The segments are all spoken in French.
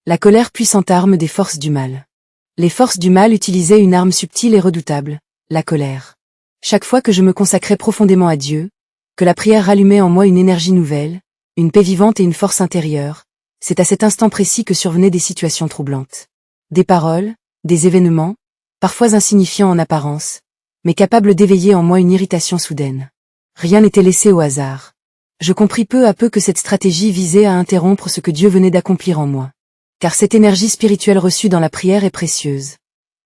La colère puissante arme des forces du mal. Les forces du mal utilisaient une arme subtile et redoutable, la colère. Chaque fois que je me consacrais profondément à Dieu, que la prière rallumait en moi une énergie nouvelle, une paix vivante et une force intérieure, c'est à cet instant précis que survenaient des situations troublantes. Des paroles, des événements, parfois insignifiants en apparence, mais capables d'éveiller en moi une irritation soudaine. Rien n'était laissé au hasard. Je compris peu à peu que cette stratégie visait à interrompre ce que Dieu venait d'accomplir en moi. Car cette énergie spirituelle reçue dans la prière est précieuse.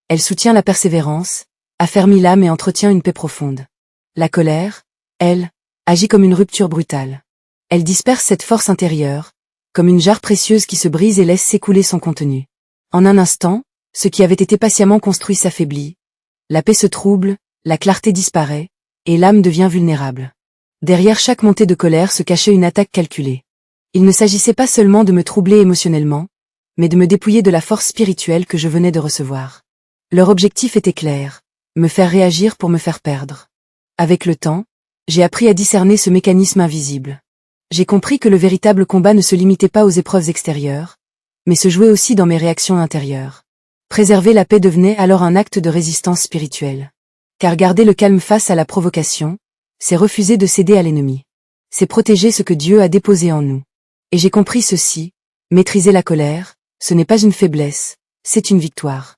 Elle soutient la persévérance, affermit l'âme et entretient une paix profonde. La colère, elle, agit comme une rupture brutale. Elle disperse cette force intérieure, comme une jarre précieuse qui se brise et laisse s'écouler son contenu. En un instant, ce qui avait été patiemment construit s'affaiblit. La paix se trouble, la clarté disparaît, et l'âme devient vulnérable. Derrière chaque montée de colère se cachait une attaque calculée. Il ne s'agissait pas seulement de me troubler émotionnellement, mais de me dépouiller de la force spirituelle que je venais de recevoir. Leur objectif était clair, me faire réagir pour me faire perdre. Avec le temps, j'ai appris à discerner ce mécanisme invisible. J'ai compris que le véritable combat ne se limitait pas aux épreuves extérieures, mais se jouait aussi dans mes réactions intérieures. Préserver la paix devenait alors un acte de résistance spirituelle. Car garder le calme face à la provocation, c'est refuser de céder à l'ennemi. C'est protéger ce que Dieu a déposé en nous. Et j'ai compris ceci, maîtriser la colère, ce n'est pas une faiblesse, c'est une victoire.